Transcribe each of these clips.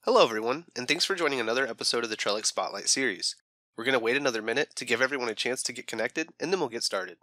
Hello everyone, and thanks for joining another episode of the Trellix Spotlight series. We're going to wait another minute to give everyone a chance to get connected, and then we'll get started.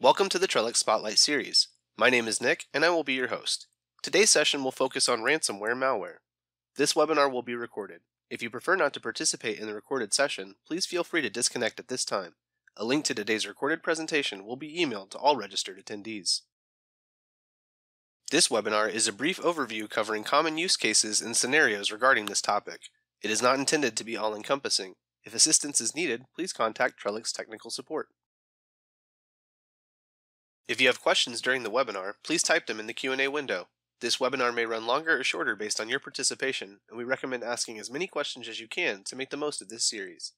Welcome to the Trellix Spotlight series. My name is Nick, and I will be your host. Today's session will focus on ransomware malware. This webinar will be recorded. If you prefer not to participate in the recorded session, please feel free to disconnect at this time. A link to today's recorded presentation will be emailed to all registered attendees. This webinar is a brief overview covering common use cases and scenarios regarding this topic. It is not intended to be all-encompassing. If assistance is needed, please contact Trellix Technical Support. If you have questions during the webinar, please type them in the Q&A window. This webinar may run longer or shorter based on your participation, and we recommend asking as many questions as you can to make the most of this series.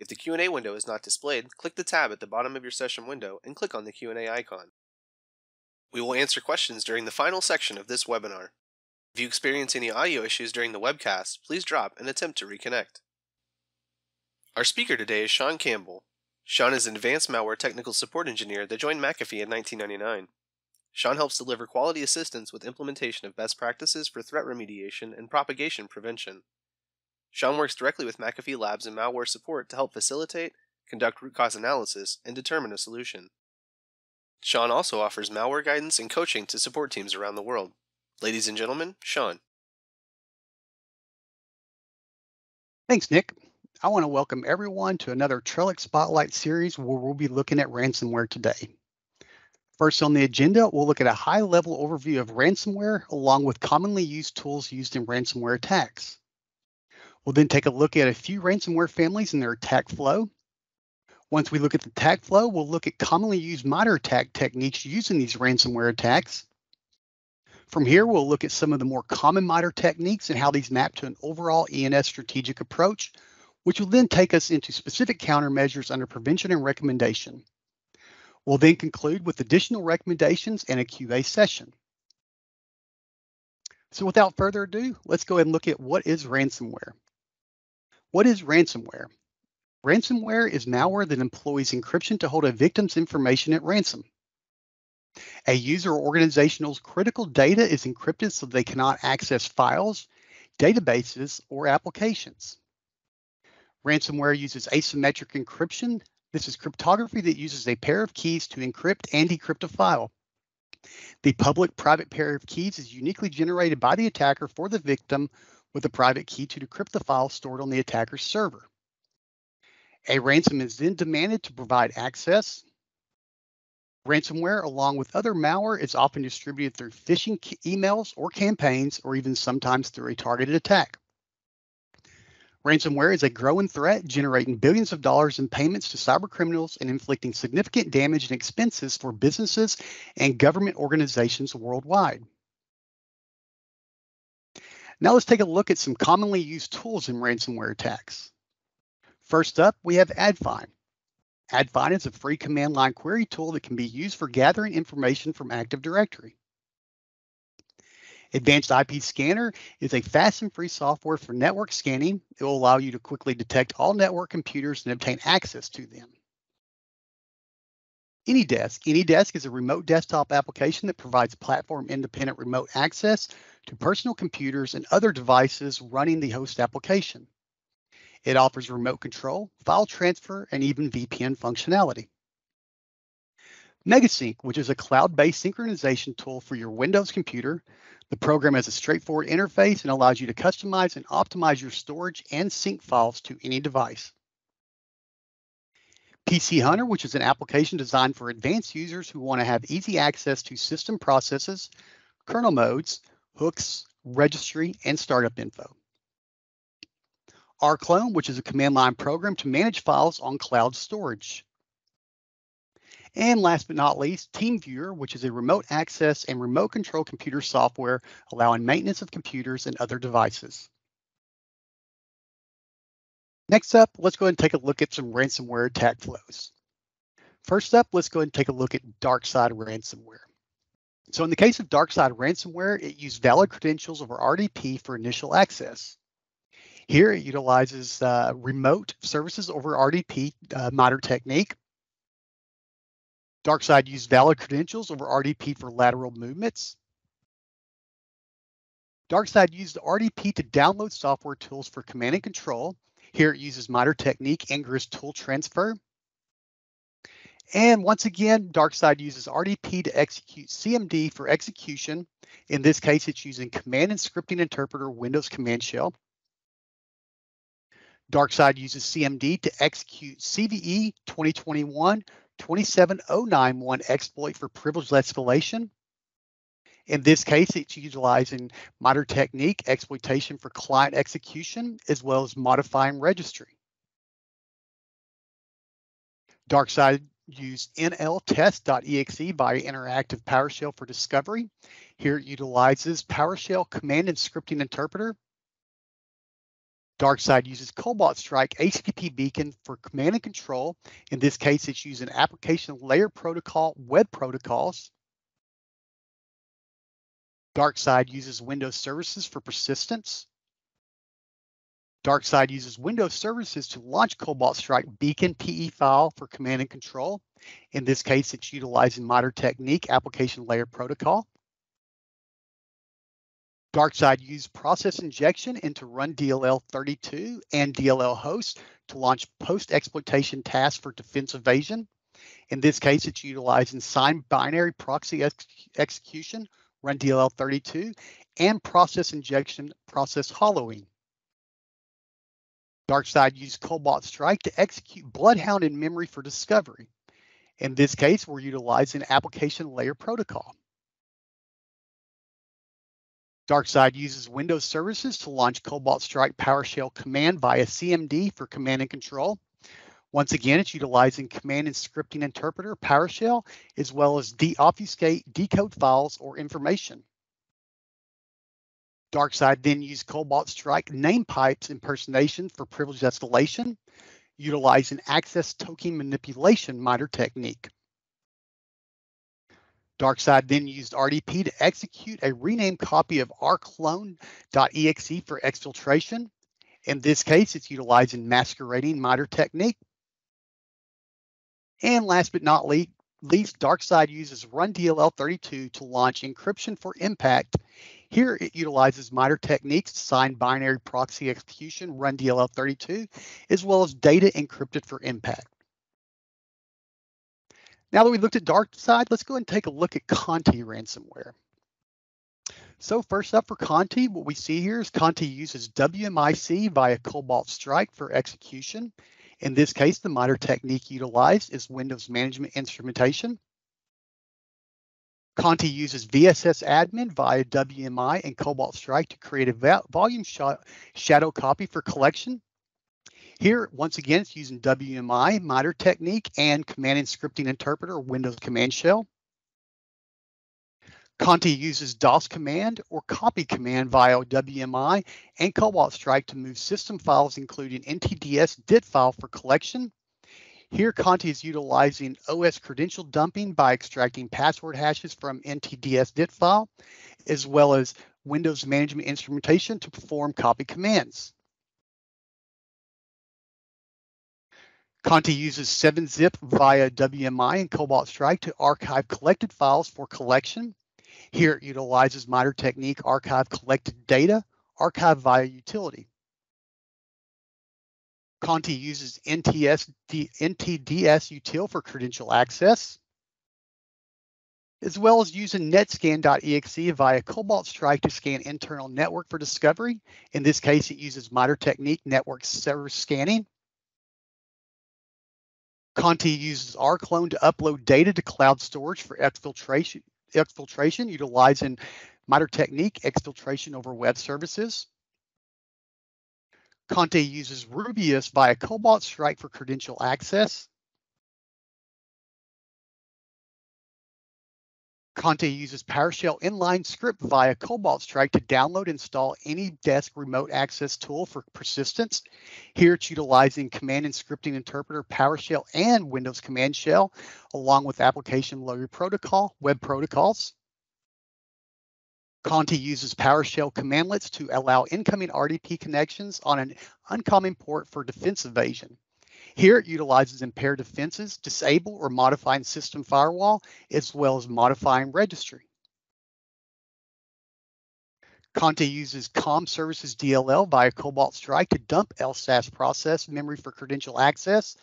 If the Q&A window is not displayed, click the tab at the bottom of your session window and click on the Q&A icon. We will answer questions during the final section of this webinar. If you experience any audio issues during the webcast, please drop and attempt to reconnect. Our speaker today is Sean Campbell. Sean is an advanced malware technical support engineer that joined McAfee in 1999. Sean helps deliver quality assistance with implementation of best practices for threat remediation and propagation prevention. Sean works directly with McAfee labs and malware support to help facilitate, conduct root cause analysis, and determine a solution. Sean also offers malware guidance and coaching to support teams around the world. Ladies and gentlemen, Sean. Thanks, Nick. I want to welcome everyone to another Trellix Spotlight series where we'll be looking at ransomware today. First on the agenda, we'll look at a high-level overview of ransomware along with commonly used tools used in ransomware attacks. We'll then take a look at a few ransomware families and their attack flow. Once we look at the attack flow, we'll look at commonly used MITRE attack techniques using these ransomware attacks. From here, we'll look at some of the more common MITRE techniques and how these map to an overall ENS strategic approach, which will then take us into specific countermeasures under prevention and recommendation. We'll then conclude with additional recommendations and a QA session. So without further ado, let's go ahead and look at what is ransomware. What is ransomware? Ransomware is malware that employs encryption to hold a victim's information at ransom. A user or organization's critical data is encrypted so they cannot access files, databases, or applications. Ransomware uses asymmetric encryption. This is cryptography that uses a pair of keys to encrypt and decrypt a file. The public-private pair of keys is uniquely generated by the attacker for the victim with a private key to decrypt the file stored on the attacker's server. A ransom is then demanded to provide access. Ransomware, along with other malware, is often distributed through phishing emails or campaigns, or even sometimes through a targeted attack. Ransomware is a growing threat, generating billions of dollars in payments to cybercriminals and inflicting significant damage and expenses for businesses and government organizations worldwide. Now let's take a look at some commonly used tools in ransomware attacks. First up, we have Adfine. Adfine is a free command line query tool that can be used for gathering information from Active Directory. Advanced Ips Scanner is a fast and free software for network scanning. It will allow you to quickly detect all network computers and obtain access to them. AnyDesk is a remote desktop application that provides platform-independent remote access to personal computers and other devices running the host application. It offers remote control, file transfer, and even VPN functionality. Megasync, which is a cloud-based synchronization tool for your Windows computer. The program has a straightforward interface and allows you to customize and optimize your storage and sync files to any device. PC Hunter, which is an application designed for advanced users who want to have easy access to system processes, kernel modes, hooks, registry, and startup info. rclone, which is a command line program to manage files on cloud storage. And last but not least, TeamViewer, which is a remote access and remote control computer software allowing maintenance of computers and other devices. Next up, let's go ahead and take a look at some ransomware attack flows. First up, let's go ahead and take a look at DarkSide ransomware. So in the case of DarkSide ransomware, it used valid credentials over RDP for initial access. Here it utilizes remote services over RDP MITRE technique. DarkSide used valid credentials over RDP for lateral movements. DarkSide used RDP to download software tools for command and control. Here it uses MITRE technique Ingress tool transfer. And once again, DarkSide uses RDP to execute CMD for execution. In this case, it's using Command and Scripting Interpreter Windows Command Shell. DarkSide uses CMD to execute CVE 2021-27091 exploit for privileged escalation. In this case, it's utilizing MITRE technique exploitation for client execution, as well as modifying registry. DarkSide used nltest.exe via interactive PowerShell for discovery. Here it utilizes PowerShell Command and Scripting Interpreter. DarkSide uses Cobalt Strike HTTP beacon for command and control. In this case, it's using application layer protocol web protocols. DarkSide uses Windows services for persistence. DarkSide uses Windows services to launch Cobalt Strike beacon PE file for command and control. In this case, it's utilizing MITRE technique application layer protocol. DarkSide used process injection into run DLL32 and DLL host to launch post-exploitation tasks for defense evasion. In this case, it's utilizing signed binary proxy execution, run DLL32, and process injection, process hollowing. DarkSide used Cobalt Strike to execute Bloodhound in memory for discovery. In this case, we're utilizing application layer protocol. DarkSide uses Windows services to launch Cobalt Strike PowerShell command via CMD for command and control. Once again, it's utilizing Command and Scripting Interpreter PowerShell, as well as De-Obfuscate decode files or information. DarkSide then used Cobalt Strike name pipes impersonation for privileged escalation, utilizing access token manipulation MITRE technique. DarkSide then used RDP to execute a renamed copy of rclone.exe for exfiltration. In this case, it's utilizing Masquerading MITRE technique. And last but not least, DarkSide uses run DLL32 to launch encryption for impact. Here it utilizes MITRE techniques to sign binary proxy execution, run DLL32, as well as data encrypted for impact. Now that we looked at DarkSide, let's go ahead and take a look at Conti ransomware. So first up for Conti, what we see here is Conti uses WMIC via Cobalt Strike for execution. In this case, the MITRE technique utilized is Windows Management Instrumentation. Conti uses VSS admin via WMI and Cobalt Strike to create a volume shadow copy for collection. Here, once again, it's using WMI, MITRE technique, and command and scripting interpreter, Windows command shell. Conti uses DOS command or copy command via WMI and Cobalt Strike to move system files, including NTDS DIT file for collection. Here, Conti is utilizing OS credential dumping by extracting password hashes from NTDS DIT file, as well as Windows management instrumentation to perform copy commands. Conti uses 7-zip via WMI and Cobalt Strike to archive collected files for collection. Here it utilizes MITRE technique, archive collected data, archive via utility. Conti uses NTDS Util for credential access, as well as using netscan.exe via Cobalt Strike to scan internal network for discovery. In this case, it uses MITRE technique, network server scanning. Conti uses rclone to upload data to cloud storage for exfiltration, utilizing MITRE technique, exfiltration over web services. Conti uses Rubius via Cobalt Strike for credential access. Conti uses PowerShell inline script via Cobalt Strike to download and install any desk remote access tool for persistence. Here it's utilizing command and scripting interpreter, PowerShell, and Windows command shell, along with application loader protocol, web protocols. Conti uses PowerShell commandlets to allow incoming RDP connections on an uncommon port for defense evasion. Here it utilizes Impaired Defenses, disable or modifying system firewall, as well as modifying registry. Conti uses COM services DLL via Cobalt Strike to dump LSAS process memory for credential access.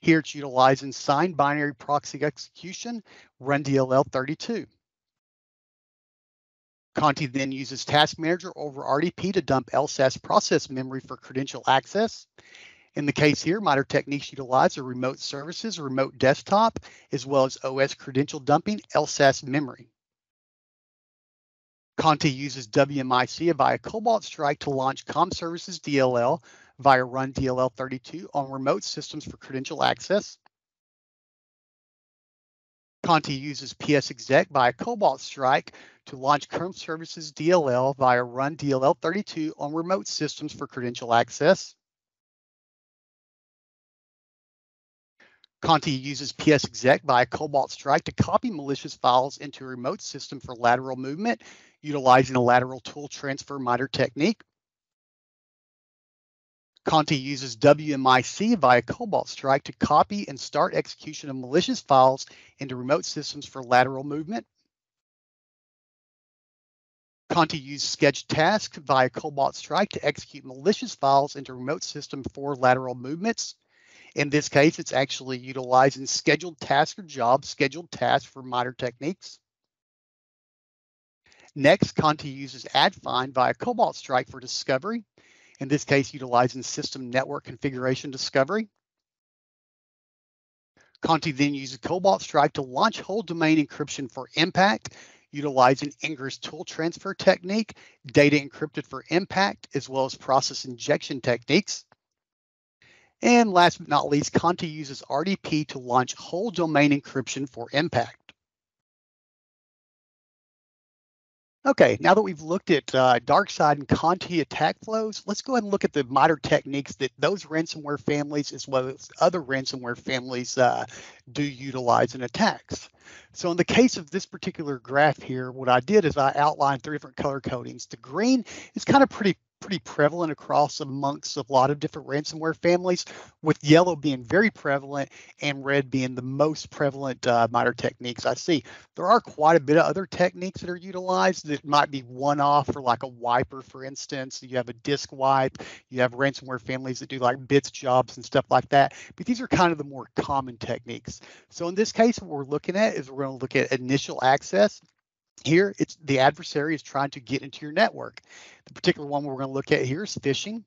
Here it's utilizing signed binary proxy execution, run DLL 32. Conti then uses Task Manager over RDP to dump LSAS process memory for credential access. In the case here, MITRE techniques utilize a remote services, remote desktop, as well as OS credential dumping, LSAS memory. Conti uses WMIC via Cobalt Strike to launch COM services DLL via run DLL 32 on remote systems for credential access. Conti uses PSExec via Cobalt Strike to launch COM services DLL via run DLL 32 on remote systems for credential access. Conti uses PSExec via Cobalt Strike to copy malicious files into a remote system for lateral movement, utilizing a lateral tool transfer MITRE technique. Conti uses WMIC via Cobalt Strike to copy and start execution of malicious files into remote systems for lateral movement. Conti uses Sketch Task via Cobalt Strike to execute malicious files into remote system for lateral movements. In this case, it's actually utilizing scheduled task or job, scheduled task for MITRE techniques. Next, Conti uses AdFind via Cobalt Strike for discovery. In this case, utilizing system network configuration discovery. Conti then uses Cobalt Strike to launch whole domain encryption for impact, utilizing Ingress tool transfer technique, data encrypted for impact, as well as process injection techniques. And last but not least, Conti uses RDP to launch whole domain encryption for impact. Okay, now that we've looked at DarkSide and Conti attack flows, let's go ahead and look at the MITRE techniques that those ransomware families, as well as other ransomware families, do utilize in attacks. So in the case of this particular graph here, what I did is I outlined 3 different color codings. The green is kind of pretty prevalent across amongst a lot of different ransomware families, with yellow being very prevalent and red being the most prevalent MITRE techniques I see. There are quite a bit of other techniques that are utilized that might be one-off, for like a wiper, for instance. You have a disk wipe, you have ransomware families that do like bits jobs and stuff like that, but these are kind of the more common techniques. So in this case, what we're looking at is we're going to look at initial access. Here, it's the adversary is trying to get into your network. The particular one we're going to look at here is phishing.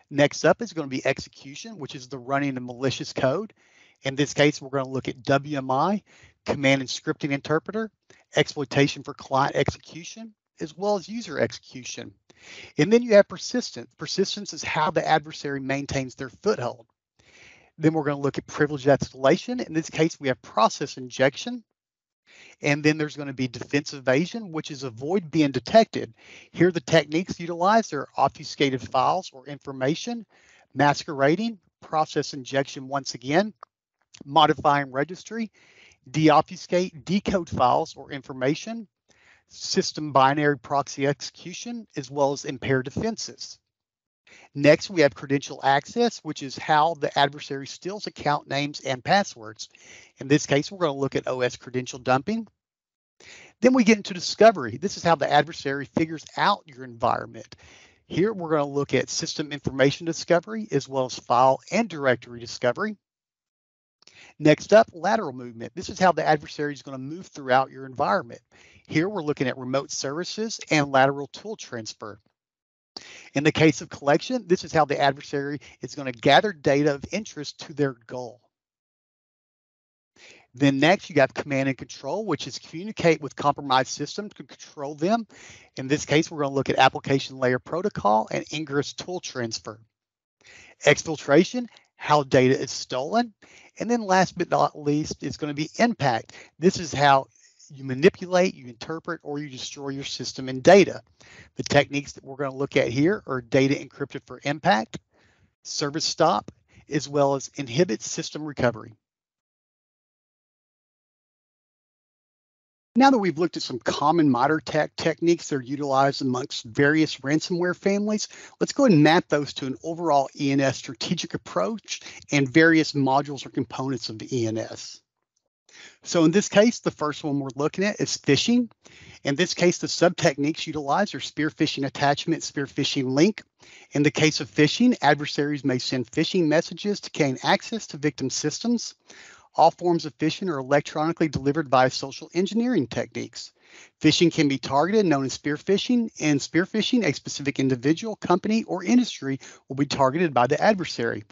Next up is going to be execution, which is the running of malicious code. In this case, we're going to look at WMI, command and scripting interpreter, exploitation for client execution, as well as user execution. And then you have persistence. Persistence is how the adversary maintains their foothold. Then we're going to look at privilege escalation. In this case, we have process injection. And then there's going to be defense evasion, which is avoid being detected. Here, the techniques utilized are obfuscated files or information, masquerading, process injection once again, modifying registry, de-obfuscate, decode files or information, system binary proxy execution, as well as impaired defenses. Next, we have credential access, which is how the adversary steals account names and passwords. In this case, we're going to look at OS credential dumping. Then we get into discovery. This is how the adversary figures out your environment. Here, we're going to look at system information discovery, as well as file and directory discovery. Next up, lateral movement. This is how the adversary is going to move throughout your environment. Here, we're looking at remote services and lateral tool transfer. In the case of collection, this is how the adversary is going to gather data of interest to their goal. Then next, you got command and control, which is communicate with compromised systems to control them. In this case, we're going to look at application layer protocol and ingress tool transfer. Exfiltration, how data is stolen. And then last but not least, is going to be impact. This is how you manipulate, you interpret, or you destroy your system and data. The techniques that we're going to look at here are data encrypted for impact, service stop, as well as inhibit system recovery. Now that we've looked at some common modern techniques that are utilized amongst various ransomware families, let's go ahead and map those to an overall ENS strategic approach and various modules or components of the ENS. So in this case, the first one we're looking at is phishing. In this case, the sub-techniques utilized are spear phishing attachment, spear phishing link. In the case of phishing, adversaries may send phishing messages to gain access to victim systems. All forms of phishing are electronically delivered by social engineering techniques. Phishing can be targeted, known as spear phishing, and spear phishing, a specific individual, company, or industry will be targeted by the adversary.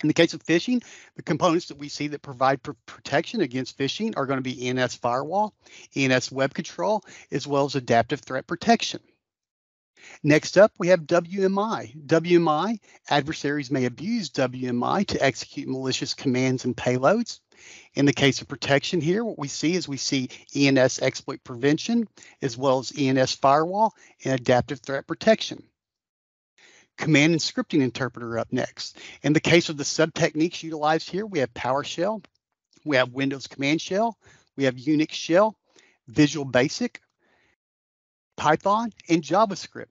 In the case of phishing, the components that we see that provide protection against phishing are going to be ENS firewall, ENS web control, as well as adaptive threat protection. Next up, we have WMI. WMI, adversaries may abuse WMI to execute malicious commands and payloads. In the case of protection here, what we see ENS Exploit Prevention, as well as ENS Firewall and Adaptive Threat Protection. Command and scripting interpreter up next. In the case of the sub-techniques utilized here, we have PowerShell, we have Windows Command Shell, we have Unix Shell, Visual Basic, Python, and JavaScript.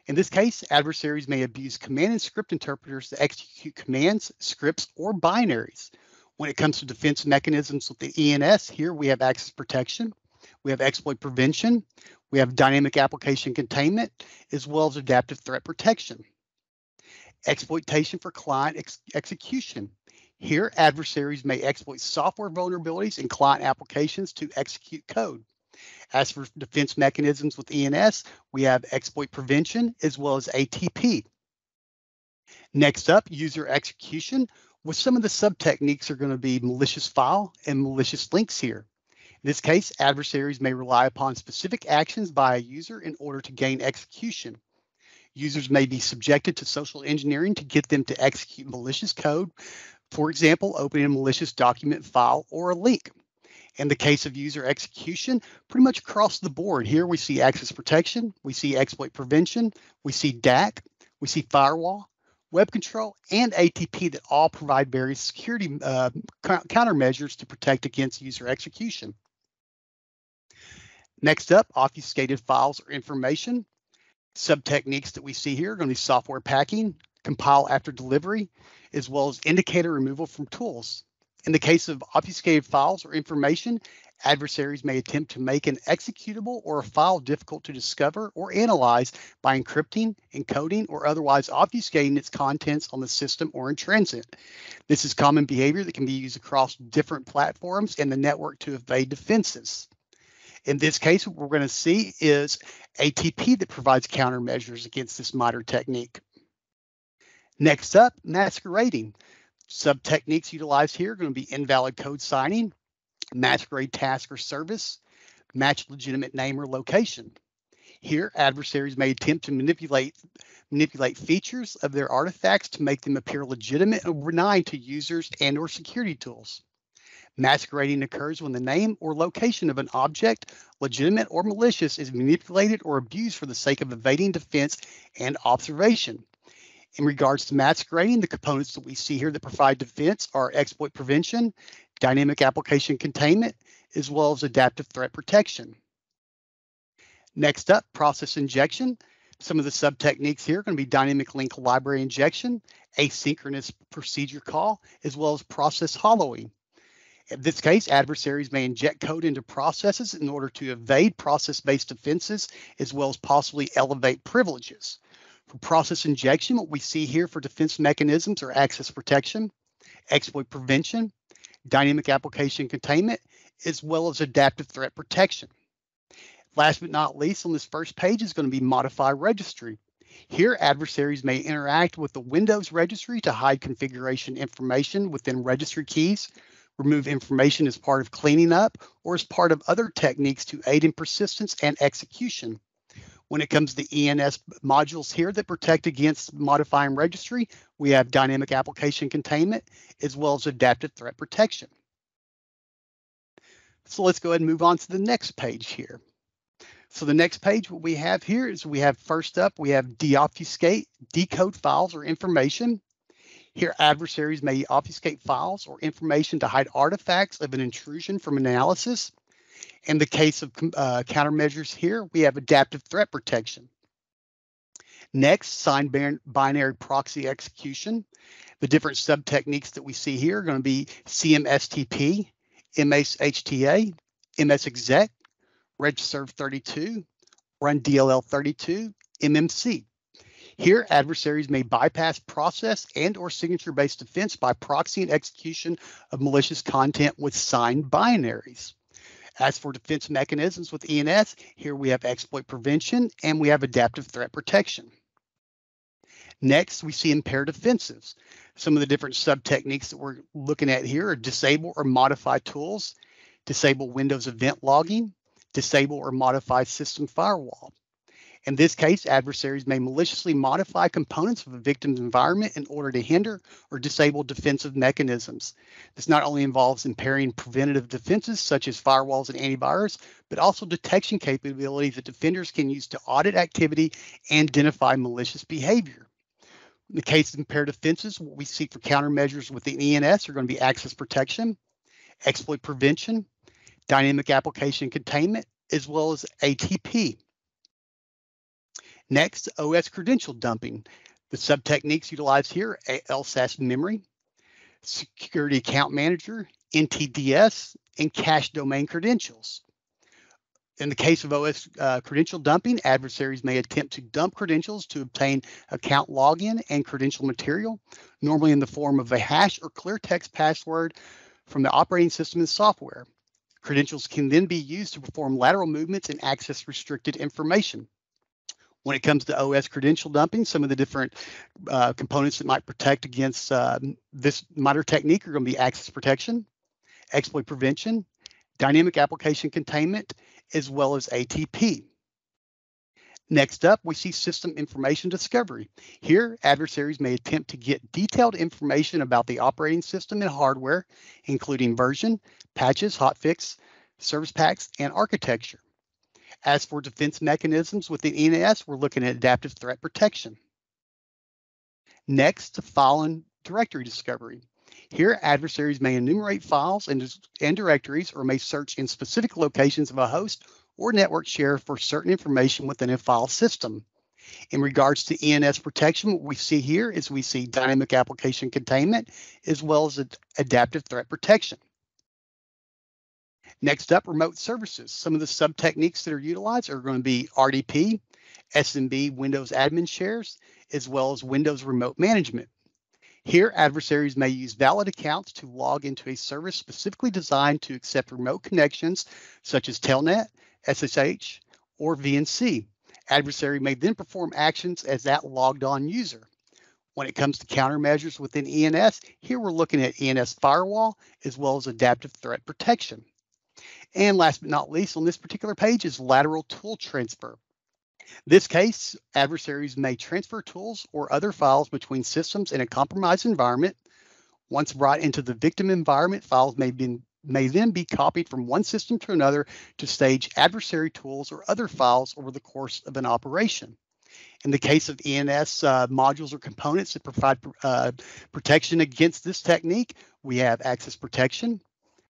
In this case, adversaries may abuse command and script interpreters to execute commands, scripts, or binaries. When it comes to defense mechanisms with the ENS, here we have access protection, we have exploit prevention, we have dynamic application containment, as well as adaptive threat protection. Exploitation for client execution. Here, adversaries may exploit software vulnerabilities in client applications to execute code. As for defense mechanisms with ENS, we have exploit prevention as well as ATP. Next up, user execution. With some of the sub-techniques are going to be malicious file and malicious links here. In this case, adversaries may rely upon specific actions by a user in order to gain execution. Users may be subjected to social engineering to get them to execute malicious code, for example, opening a malicious document, file, or a link. In the case of user execution, pretty much across the board, here we see access protection, we see exploit prevention, we see DAC, we see firewall, web control, and ATP that all provide various security countermeasures to protect against user execution. Next up, obfuscated files or information. Sub-techniques that we see here are going to be software packing, compile after delivery, as well as indicator removal from tools. In the case of obfuscated files or information, adversaries may attempt to make an executable or a file difficult to discover or analyze by encrypting, encoding, or otherwise obfuscating its contents on the system or in transit. This is common behavior that can be used across different platforms and the network to evade defenses. In this case, what we're going to see is ATP that provides countermeasures against this modern technique. Next up, masquerading. Sub-techniques utilized here are going to be invalid code signing, masquerade task or service, match legitimate name or location. Here, adversaries may attempt to manipulate features of their artifacts to make them appear legitimate or benign to users and/or security tools. Masquerading occurs when the name or location of an object, legitimate or malicious, is manipulated or abused for the sake of evading defense and observation. In regards to masquerading, the components that we see here that provide defense are exploit prevention, dynamic application containment, as well as adaptive threat protection. Next up, process injection. Some of the sub-techniques here are going to be dynamic link library injection, asynchronous procedure call, as well as process hollowing. In this case, adversaries may inject code into processes in order to evade process-based defenses, as well as possibly elevate privileges. For process injection, what we see here for defense mechanisms are access protection, exploit prevention, dynamic application containment, as well as adaptive threat protection. Last but not least, on this first page is going to be modify registry. Here, adversaries may interact with the Windows registry to hide configuration information within registry keys, remove information as part of cleaning up, or as part of other techniques to aid in persistence and execution. When it comes to ENS modules here that protect against modifying registry, we have dynamic application containment, as well as adaptive threat protection. So let's go ahead and move on to the next page here. So the next page, what we have here is we have first up, we have De-Obfuscate, decode files or information. Here, adversaries may obfuscate files or information to hide artifacts of an intrusion from analysis. In the case of countermeasures here, we have adaptive threat protection. Next, signed binary proxy execution. The different sub-techniques that we see here are going to be CMSTP, MSHTA, MSExec, regserve32, run DLL32, MMC. Here, adversaries may bypass process and or signature-based defense by proxy and execution of malicious content with signed binaries. As for defense mechanisms with ENS, here we have exploit prevention and we have adaptive threat protection. Next, we see impaired defenses. Some of the different sub-techniques that we're looking at here are disable or modify tools, disable Windows event logging, disable or modify system firewall. In this case, adversaries may maliciously modify components of a victim's environment in order to hinder or disable defensive mechanisms. This not only involves impairing preventative defenses such as firewalls and antivirus, but also detection capabilities that defenders can use to audit activity and identify malicious behavior. In the case of impaired defenses, what we see for countermeasures within ENS are going to be access protection, exploit prevention, dynamic application containment, as well as ATP. Next, OS credential dumping. The sub-techniques utilized here are LSAS memory, security account manager, NTDS, and cache domain credentials. In the case of OS credential dumping, adversaries may attempt to dump credentials to obtain account login and credential material, normally in the form of a hash or clear text password from the operating system and software. Credentials can then be used to perform lateral movements and access restricted information. When it comes to OS credential dumping, some of the different components that might protect against this modern technique are going to be access protection, exploit prevention, dynamic application containment, as well as ATP. Next up, we see system information discovery. Here, adversaries may attempt to get detailed information about the operating system and hardware, including version, patches, hotfix, service packs, and architecture. As for defense mechanisms within ENS, we're looking at adaptive threat protection. Next, file and directory discovery. Here, adversaries may enumerate files and directories or may search in specific locations of a host or network share for certain information within a file system. In regards to ENS protection, what we see here is we see dynamic application containment as well as adaptive threat protection. Next up, remote services. Some of the sub-techniques that are utilized are going to be RDP, SMB Windows admin shares, as well as Windows remote management. Here, adversaries may use valid accounts to log into a service specifically designed to accept remote connections such as Telnet, SSH, or VNC. Adversary may then perform actions as that logged on user. When it comes to countermeasures within ENS, here we're looking at ENS firewall as well as adaptive threat protection. And last but not least, on this particular page is lateral tool transfer. This case, adversaries may transfer tools or other files between systems in a compromised environment. Once brought into the victim environment, files may then be copied from one system to another to stage adversary tools or other files over the course of an operation. In the case of ENS modules or components that provide protection against this technique, we have access protection,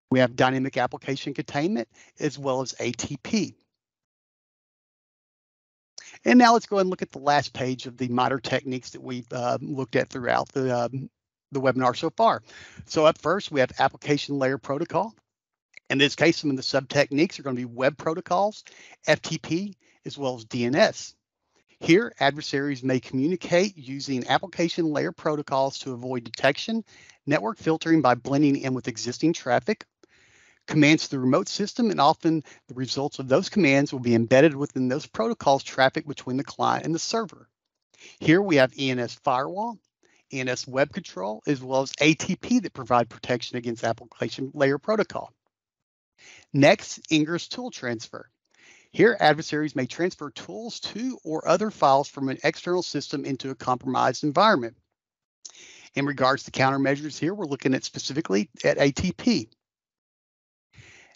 we have dynamic application containment, as well as ATP. And now let's go ahead and look at the last page of the MITRE techniques that we've looked at throughout the webinar so far. So up first, we have application layer protocol. In this case, some of the sub-techniques are going to be web protocols, FTP, as well as DNS. Here, adversaries may communicate using application layer protocols to avoid detection, network filtering by blending in with existing traffic, commands to the remote system, and often the results of those commands will be embedded within those protocols traffic between the client and the server. Here we have ENS firewall, ENS web control, as well as ATP that provide protection against application layer protocol. Next, Ingress tool transfer. Here, adversaries may transfer tools to or other files from an external system into a compromised environment. In regards to countermeasures here, we're looking at specifically at ATP.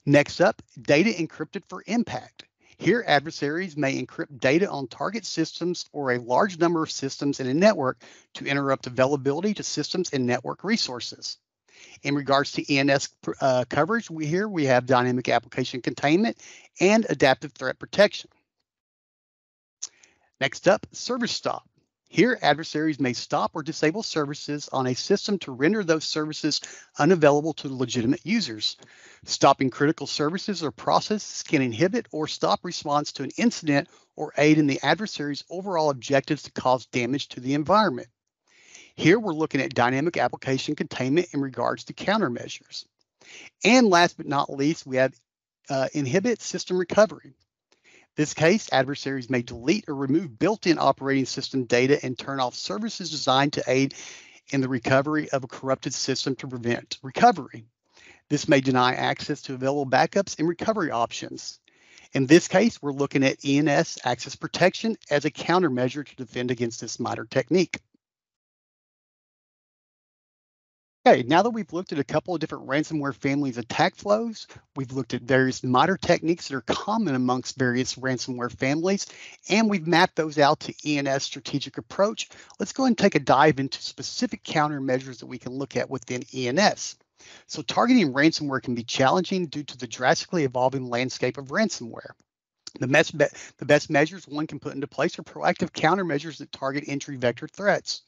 Next up, data encrypted for impact. Here, adversaries may encrypt data on target systems or a large number of systems in a network to interrupt availability to systems and network resources. In regards to ENS coverage, we have dynamic application containment and adaptive threat protection. Next up, service stop. Here, adversaries may stop or disable services on a system to render those services unavailable to legitimate users. Stopping critical services or processes can inhibit or stop response to an incident or aid in the adversary's overall objectives to cause damage to the environment. Here, we're looking at dynamic application containment in regards to countermeasures. And last but not least, we have Inhibit system recovery. In this case, adversaries may delete or remove built-in operating system data and turn off services designed to aid in the recovery of a corrupted system to prevent recovery. This may deny access to available backups and recovery options. In this case, we're looking at ENS access protection as a countermeasure to defend against this MITRE technique. Okay, now that we've looked at a couple of different ransomware families attack flows, we've looked at various MITRE techniques that are common amongst various ransomware families, and we've mapped those out to ENS strategic approach. Let's go ahead and take a dive into specific countermeasures that we can look at within ENS. So targeting ransomware can be challenging due to the drastically evolving landscape of ransomware. The best measures one can put into place are proactive countermeasures that target entry vector threats.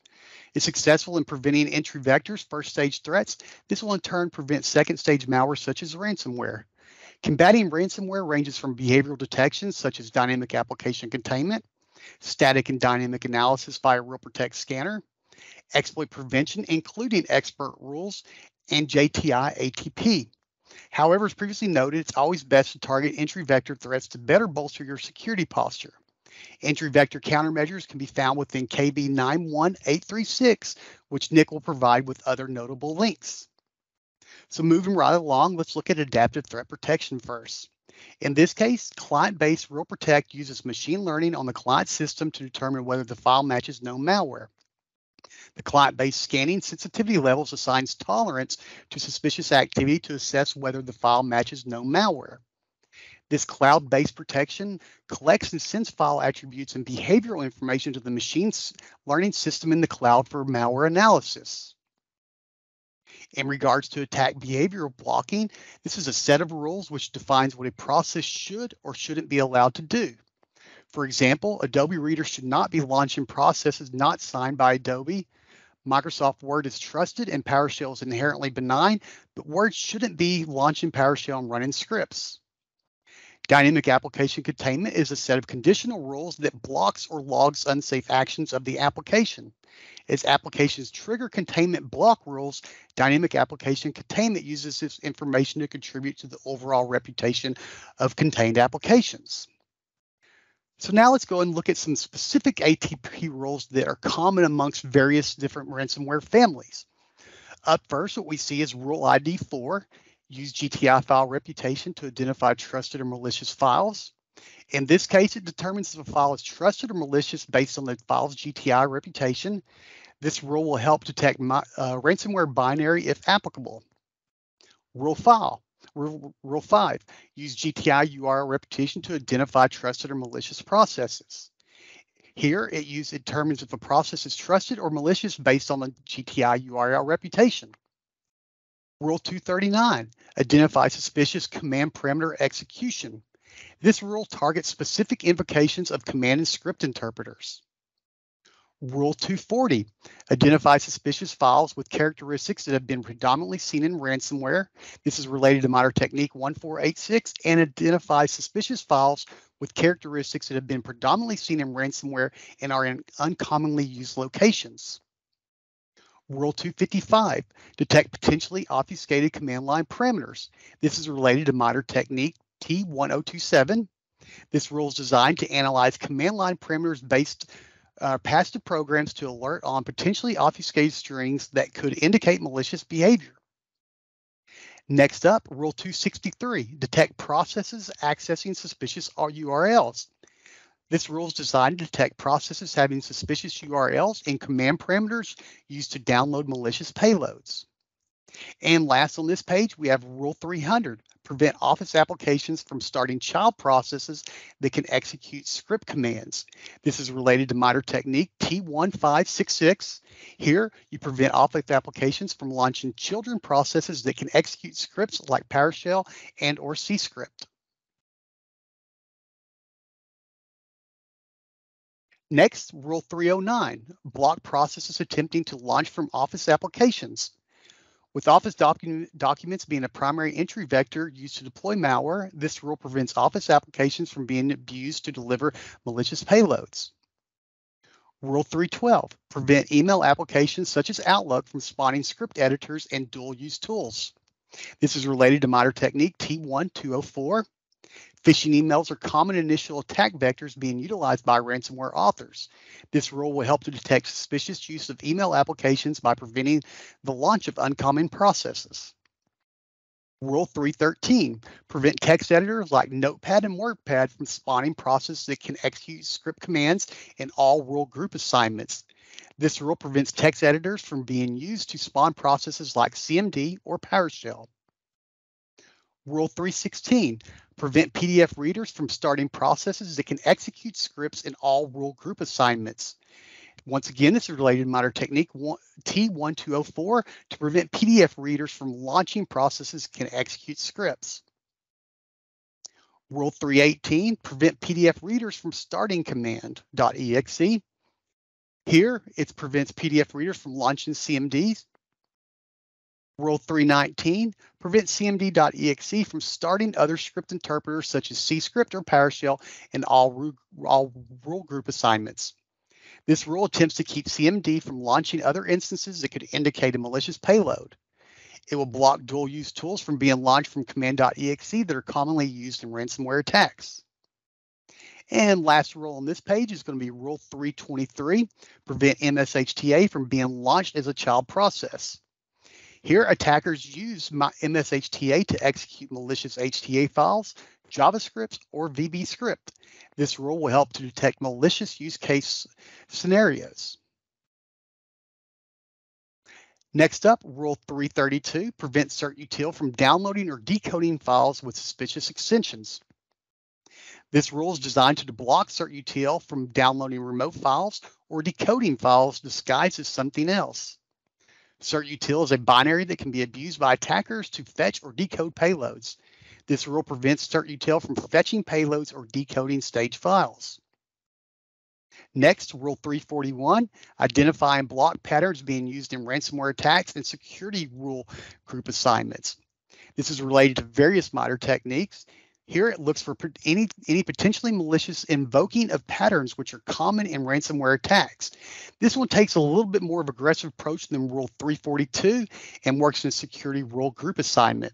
Is successful in preventing entry vectors, first stage threats. This will in turn prevent second stage malware such as ransomware. Combating ransomware ranges from behavioral detection such as dynamic application containment, static and dynamic analysis via RealProtect scanner, exploit prevention including expert rules, and JTI ATP. However, as previously noted, it's always best to target entry vector threats to better bolster your security posture. Entry vector countermeasures can be found within KB 91836, which Nick will provide with other notable links. So moving right along, let's look at adaptive threat protection first. In this case, client-based RealProtect uses machine learning on the client system to determine whether the file matches known malware. The client-based scanning sensitivity levels assigns tolerance to suspicious activity to assess whether the file matches known malware. This cloud-based protection collects and sends file attributes and behavioral information to the machine learning system in the cloud for malware analysis. In regards to attack behavioral blocking, this is a set of rules which defines what a process should or shouldn't be allowed to do. For example, Adobe Reader should not be launching processes not signed by Adobe. Microsoft Word is trusted and PowerShell is inherently benign, but Word shouldn't be launching PowerShell and running scripts. Dynamic application containment is a set of conditional rules that blocks or logs unsafe actions of the application. As applications trigger containment block rules, dynamic application containment uses this information to contribute to the overall reputation of contained applications. So now let's go and look at some specific ATP rules that are common amongst various different ransomware families. Up first, what we see is rule ID 4. use GTI file reputation to identify trusted or malicious files. In this case, it determines if a file is trusted or malicious based on the file's GTI reputation. This rule will help detect ransomware binary if applicable. Rule 5, use GTI URL reputation to identify trusted or malicious processes. Here, it determines if a process is trusted or malicious based on the GTI URL reputation. Rule 239, identify suspicious command parameter execution. This rule targets specific invocations of command and script interpreters. Rule 240, identify suspicious files with characteristics that have been predominantly seen in ransomware. This is related to MITRE Technique 1486, and identify suspicious files with characteristics that have been predominantly seen in ransomware and are in uncommonly used locations. Rule 255, detect potentially obfuscated command line parameters. This is related to MITRE Technique T1027. This rule is designed to analyze command line parameters based passed to programs to alert on potentially obfuscated strings that could indicate malicious behavior. Next up, Rule 263, detect processes accessing suspicious URLs. This rule is designed to detect processes having suspicious URLs and command parameters used to download malicious payloads. And last on this page, we have Rule 300, prevent Office applications from starting child processes that can execute script commands. This is related to MITRE Technique T1566. Here, you prevent Office applications from launching children processes that can execute scripts like PowerShell and or C-script. Next, Rule 309, block processes attempting to launch from Office applications. With Office documents being a primary entry vector used to deploy malware, this rule prevents Office applications from being abused to deliver malicious payloads. Rule 312, prevent email applications such as Outlook from spawning script editors and dual-use tools. This is related to MITRE Technique T1204. Phishing emails are common initial attack vectors being utilized by ransomware authors. This rule will help to detect suspicious use of email applications by preventing the launch of uncommon processes. Rule 313, prevent text editors like Notepad and Wordpad from spawning processes that can execute script commands in all rule group assignments. This rule prevents text editors from being used to spawn processes like CMD or PowerShell. Rule 316, prevent PDF readers from starting processes that can execute scripts in all rule group assignments. Once again, this is related to MITRE Technique T1204 to prevent PDF readers from launching processes that can execute scripts. Rule 318, prevent PDF readers from starting command.exe. Here, it prevents PDF readers from launching CMDs. Rule 319, prevent CMD.exe from starting other script interpreters such as C-script or PowerShell in all rule group assignments. This rule attempts to keep CMD from launching other instances that could indicate a malicious payload. It will block dual-use tools from being launched from command.exe that are commonly used in ransomware attacks. And last rule on this page is going to be Rule 323, prevent MSHTA from being launched as a child process. Here, attackers use MSHTA to execute malicious HTA files, JavaScript, or VB script. This rule will help to detect malicious use case scenarios. Next up, Rule 332, prevent Cert Util from downloading or decoding files with suspicious extensions. This rule is designed to block Cert Util from downloading remote files or decoding files disguised as something else. Cert Util is a binary that can be abused by attackers to fetch or decode payloads. This rule prevents Cert Util from fetching payloads or decoding stage files. Next, Rule 341, identify and block patterns being used in ransomware attacks and security rule group assignments. This is related to various MITRE techniques. Here it looks for any potentially malicious invoking of patterns which are common in ransomware attacks. This one takes a little bit more of an aggressive approach than Rule 342 and works in a security rule group assignment.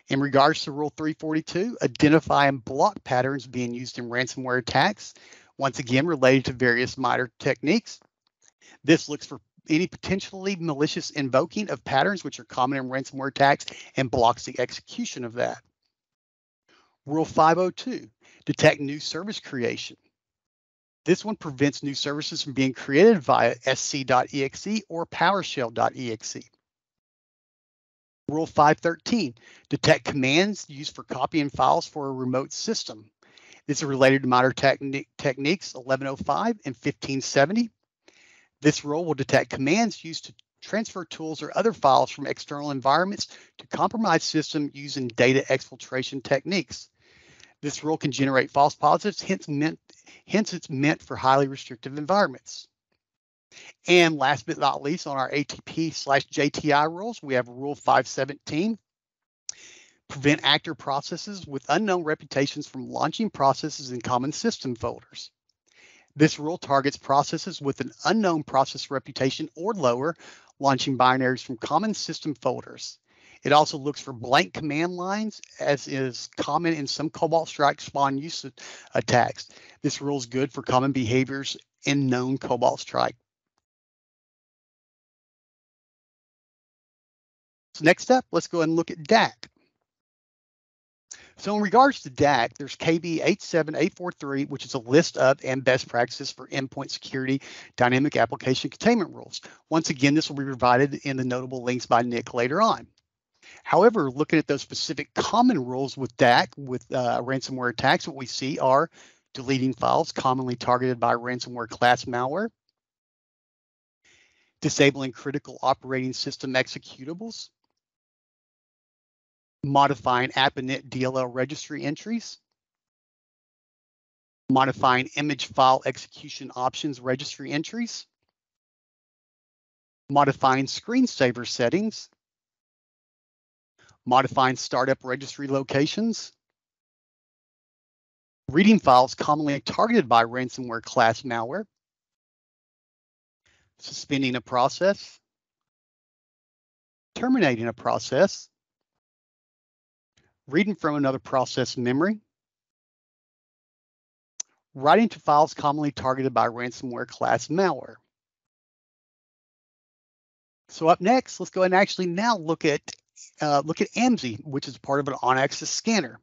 In regards to Rule 342, identify and block patterns being used in ransomware attacks, once again related to various MITRE techniques. This looks for any potentially malicious invoking of patterns which are common in ransomware attacks and blocks the execution of that. Rule 502, detect new service creation. This one prevents new services from being created via sc.exe or PowerShell.exe. Rule 513, detect commands used for copying files for a remote system. This is related to modern techniques 1105 and 1570. This rule will detect commands used to transfer tools or other files from external environments to compromised systems using data exfiltration techniques. This rule can generate false positives, hence it's meant for highly restrictive environments. And last but not least, on our ATP/JTI rules, we have Rule 517. Prevent actor processes with unknown reputations from launching processes in common system folders. This rule targets processes with an unknown process reputation or lower, launching binaries from common system folders. It also looks for blank command lines, as is common in some Cobalt Strike spawn use attacks. This rule is good for common behaviors in known Cobalt Strike. So next up, let's go ahead and look at DAC. So in regards to DAC, there's KB 87843, which is a list of and best practices for endpoint security dynamic application containment rules. Once again, this will be provided in the notable links by Nick later on. However, looking at those specific common rules with DAC, with ransomware attacks, what we see are deleting files commonly targeted by ransomware class malware, disabling critical operating system executables, modifying AppInit DLL registry entries, modifying image file execution options registry entries, modifying screensaver settings, modifying startup registry locations, reading files commonly targeted by ransomware class malware, suspending a process, terminating a process, reading from another process memory, writing to files commonly targeted by ransomware class malware. So up next, let's go ahead and actually now look at AMSI, which is part of an on-access scanner.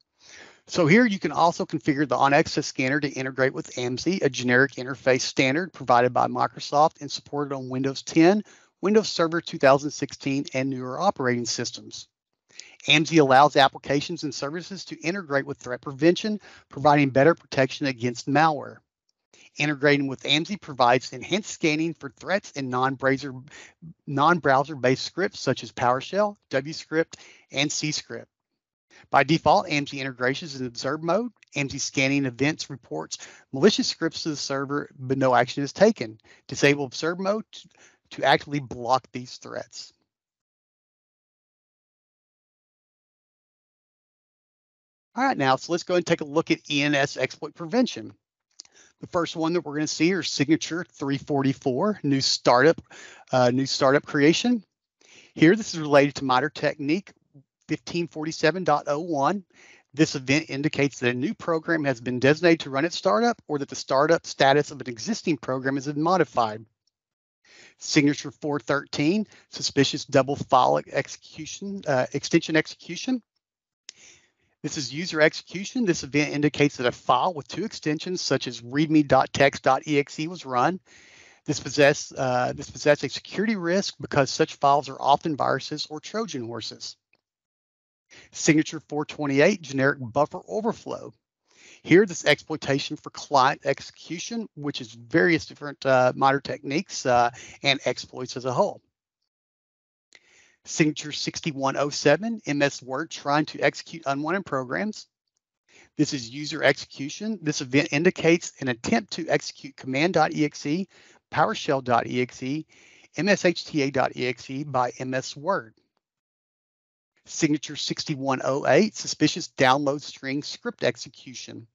So here you can also configure the on-access scanner to integrate with AMSI, a generic interface standard provided by Microsoft and supported on Windows 10, Windows Server 2016, and newer operating systems. AMSI allows applications and services to integrate with threat prevention, providing better protection against malware. Integrating with AMSI provides enhanced scanning for threats in non-browser-based scripts such as PowerShell, WScript, and CScript. By default, AMSI integration is in observe mode. AMSI scanning events reports malicious scripts to the server, but no action is taken. Disable observe mode to actively block these threats. All right, now, so let's go and take a look at Ens Exploit Prevention. The first one that we're going to see is Signature 344, new startup creation. Here, this is related to MITRE technique 1547.01. This event indicates that a new program has been designated to run its startup or that the startup status of an existing program has been modified. Signature 413, suspicious double file execution, extension execution. This is user execution. This event indicates that a file with two extensions, such as readme.txt.exe, was run. This possesses a security risk because such files are often viruses or Trojan horses. Signature 428, generic buffer overflow. Here, this exploitation for client execution, which is various different MITRE techniques and exploits as a whole. Signature 6107, MS Word trying to execute unwanted programs. This is user execution. This event indicates an attempt to execute command.exe, PowerShell.exe, mshta.exe by MS Word. Signature 6108, suspicious download string script execution.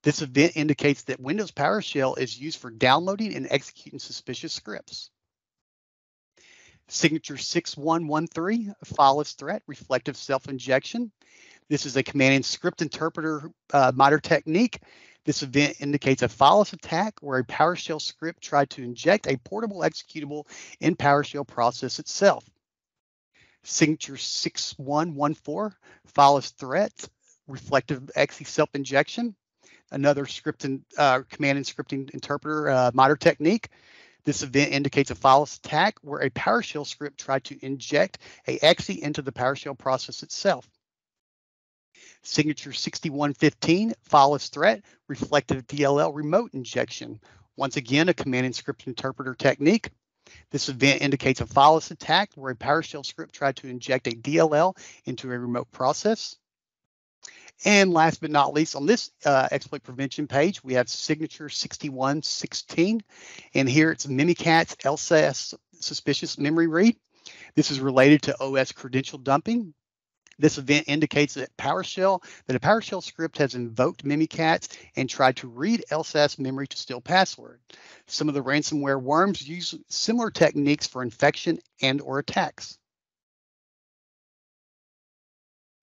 This event indicates that Windows PowerShell is used for downloading and executing suspicious scripts. Signature 6113, fileless threat, reflective self-injection. This is a command and script interpreter MITRE technique. This event indicates a fileless attack where a PowerShell script tried to inject a portable executable in PowerShell process itself. Signature 6114, fileless threat, reflective exe self-injection, another command and scripting interpreter MITRE technique. This event indicates a fileless attack where a PowerShell script tried to inject a exe into the PowerShell process itself. Signature 6115, fileless threat, reflective DLL remote injection. Once again, a command and script interpreter technique. This event indicates a fileless attack where a PowerShell script tried to inject a DLL into a remote process. And last but not least, on this exploit prevention page, we have signature 6116, and here it's Mimikatz LSAS suspicious memory read. This is related to OS credential dumping. This event indicates that a PowerShell script has invoked Mimikatz and tried to read LSAS memory to steal password. Some of the ransomware worms use similar techniques for infection and/or attacks.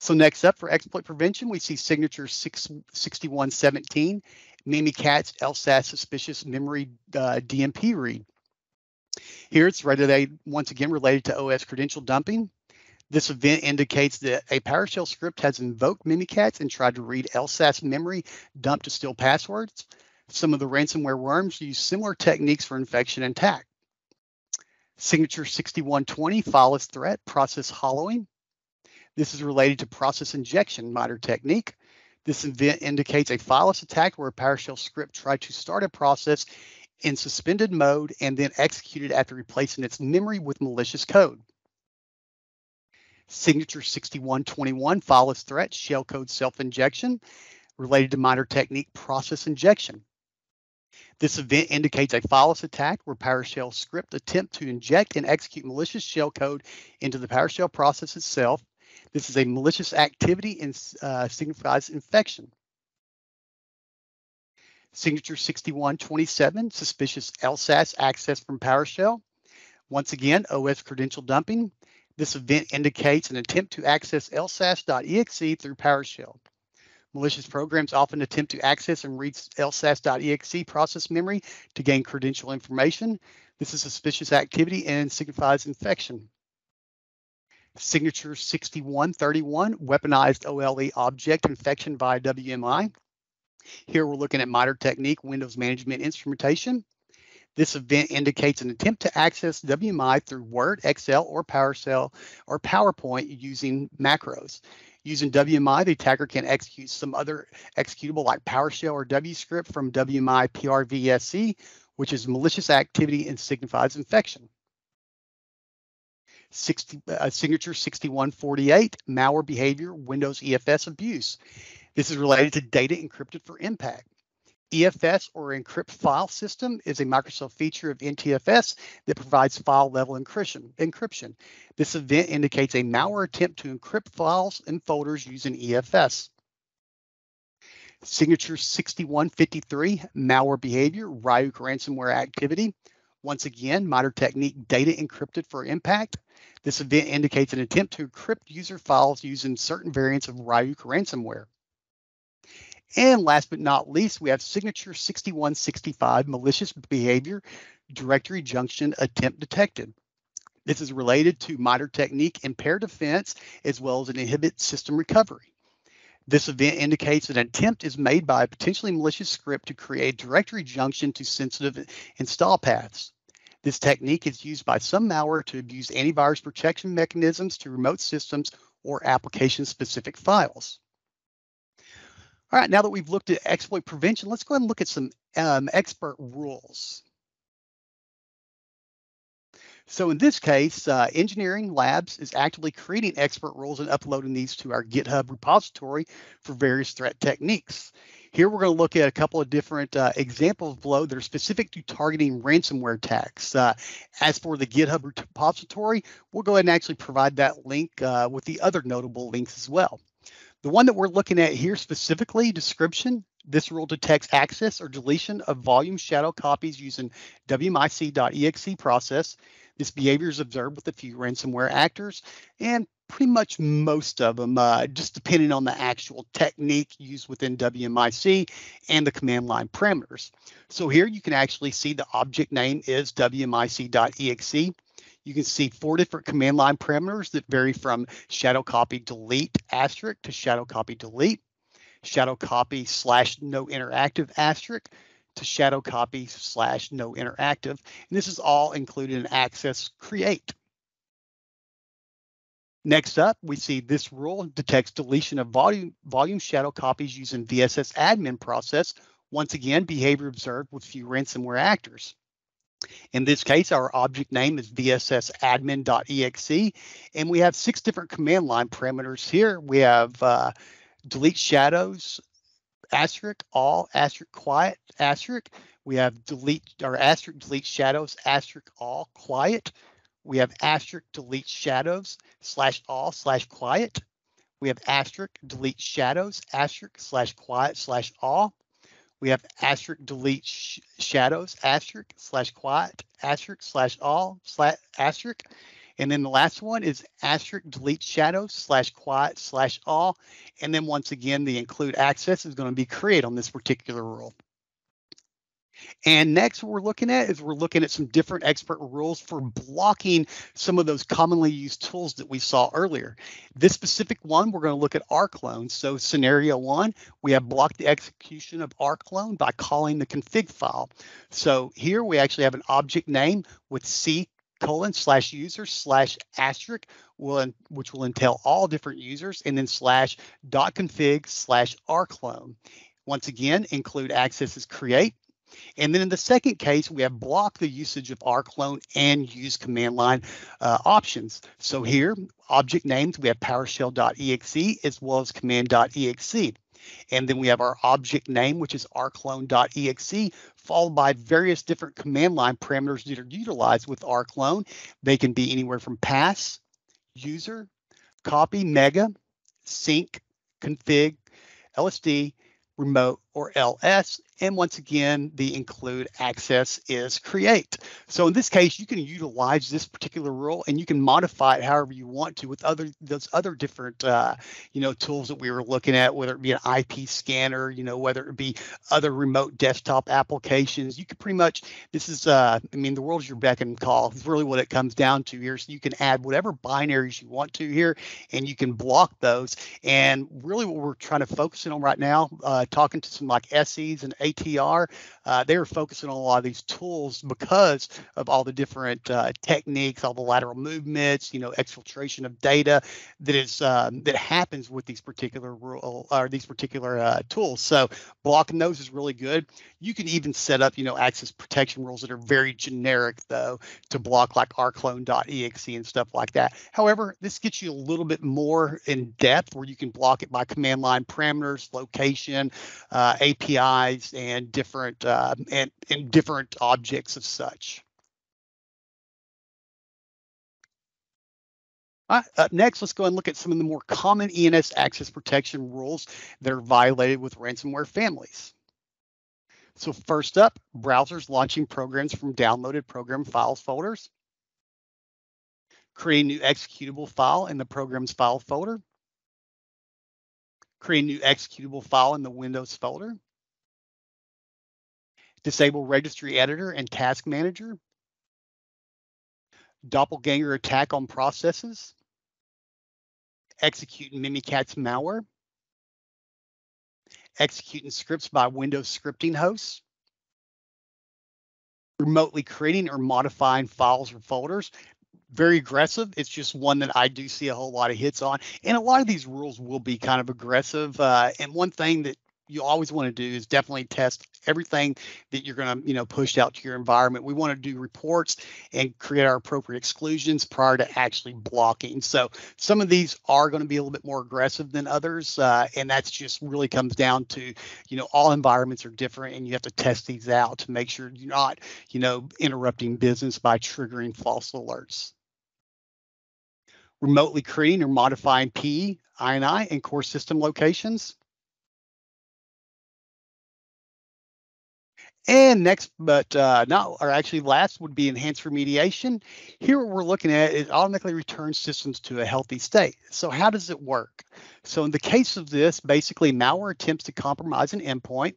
So next up for exploit prevention, we see signature 6117, Mimikatz LSAS suspicious memory DMP read. Here it's once again related to OS credential dumping. This event indicates that a PowerShell script has invoked Mimikatz and tried to read LSAS memory dump to steal passwords. Some of the ransomware worms use similar techniques for infection and attack. Signature 6120, fileless threat, process hollowing. This is related to process injection MITRE technique. This event indicates a fileless attack where a PowerShell script tried to start a process in suspended mode and then execute it after replacing its memory with malicious code. Signature 6121, fileless threat, shellcode self-injection, related to MITRE technique process injection. This event indicates a fileless attack where PowerShell script attempt to inject and execute malicious shellcode into the PowerShell process itself. This is a malicious activity and signifies infection. Signature 6127, suspicious LSAS access from PowerShell. Once again, OS credential dumping. This event indicates an attempt to access lsas.exe through PowerShell. Malicious programs often attempt to access and read lsas.exe process memory to gain credential information. This is suspicious activity and signifies infection. Signature 6131, weaponized OLE object infection via WMI. Here we're looking at MITRE technique, Windows Management Instrumentation. This event indicates an attempt to access WMI through Word, Excel, or PowerShell or PowerPoint using macros. Using WMI, the attacker can execute some other executable like PowerShell or WScript from WMI PRVSE, which is malicious activity and signifies infection. Signature 6148, malware behavior, Windows EFS abuse. This is related to data encrypted for impact. EFS, or encrypt file system, is a Microsoft feature of NTFS that provides file-level encryption. This event indicates a malware attempt to encrypt files and folders using EFS. Signature 6153, malware behavior, Ryuk ransomware activity. Once again, MITRE technique, data encrypted for impact. This event indicates an attempt to encrypt user files using certain variants of Ryuk ransomware. And last but not least, we have signature 6165, malicious behavior, directory junction attempt detected. This is related to MITRE technique, impaired defense, as well as an Inhibit system recovery. This event indicates that an attempt is made by a potentially malicious script to create directory junction to sensitive install paths. This technique is used by some malware to abuse antivirus protection mechanisms to remote systems or application-specific files. All right, now that we've looked at exploit prevention, let's go ahead and look at some expert rules. So in this case, Engineering Labs is actively creating expert rules and uploading these to our GitHub repository for various threat techniques. Here we're going to look at a couple of different examples below that are specific to targeting ransomware attacks. As for the GitHub repository, we'll go ahead and actually provide that link with the other notable links as well. The one that we're looking at here specifically, description, this rule detects access or deletion of volume shadow copies using WMIC.exe process. This behavior is observed with a few ransomware actors and pretty much most of them, just depending on the actual technique used within WMIC and the command line parameters. So here you can actually see the object name is WMIC.exe. You can see 4 different command line parameters that vary from shadow copy delete asterisk to shadow copy delete, shadow copy / no interactive asterisk to shadow copy / no interactive. And this is all included in access create. Next up, we see this rule detects deletion of volume shadow copies using VSS admin process. Once again, behavior observed with few ransomware actors. In this case, our object name is vssadmin.exe, and we have 6 different command line parameters here. We have delete shadows, asterisk, all, asterisk, quiet, asterisk. We have delete or asterisk, delete shadows, asterisk, all, quiet. We have asterisk, delete shadows, /all, /quiet. We have asterisk, delete shadows, asterisk, /quiet, /all. We have asterisk, delete shadows, asterisk, /quiet, asterisk, /all, asterisk. And then the last one is asterisk, delete shadows, /quiet, /all. And then once again, the include access is going to be create on this particular rule. And next what we're looking at some different expert rules for blocking some of those commonly used tools that we saw earlier. This specific one, we're going to look at rclone. So scenario 1, we have blocked the execution of rclone by calling the config file. So here we actually have an object name with C:/user /asterisk, which will entail all different users, and then /.config/rclone. Once again, include access is create. And then in the second case, we have block the usage of rclone and use command line options. So here, object names, we have PowerShell.exe as well as command.exe. And then we have our object name, which is rclone.exe, followed by various different command line parameters that are utilized with rclone. They can be anywhere from pass, user, copy, mega, sync, config, LSD, remote, or LS. And once again, the include access is create. So in this case, you can utilize this particular rule and you can modify it however you want to with those other different tools that we were looking at, whether it be an Ips Scanner, whether it be other remote desktop applications. You can pretty much, this is the world's your beck and call. It's really what it comes down to here. So you can add whatever binaries you want to here and you can block those. And really what we're trying to focus in on right now, talking to some like SEs and ATR, they are focusing on a lot of these tools because of all the different techniques, all the lateral movements, exfiltration of data that happens with these particular tools. So blocking those is really good. You can even set up, access protection rules that are very generic though to block like rclone.exe and stuff like that. However, this gets you a little bit more in depth where you can block it by command line parameters, location, APIs, and different different objects of such. Up next, let's go and look at some of the more common ENS access protection rules that are violated with ransomware families. So first up, browsers launching programs from downloaded program files folders. Create a new executable file in the program's file folder. Create a new executable file in the Windows folder. Disable registry editor and task manager. Doppelganger attack on processes. Execute Mimikatz malware. Executing scripts by Windows scripting hosts. Remotely creating or modifying files or folders. Very aggressive. It's just one that I do see a whole lot of hits on. And a lot of these rules will be kind of aggressive. And one thing that you always want to do is definitely test everything that you're going to, push out to your environment. We want to do reports and create our appropriate exclusions prior to actually blocking. So some of these are going to be a little bit more aggressive than others. And that's just really comes down to, all environments are different and you have to test these out to make sure you're not, interrupting business by triggering false alerts. Remotely creating or modifying PE, INI, and core system locations. And next, but not, or actually last, would be enhanced remediation. Here, what we're looking at is automatically returns systems to a healthy state. So how does it work? So in the case of this, basically malware attempts to compromise an endpoint,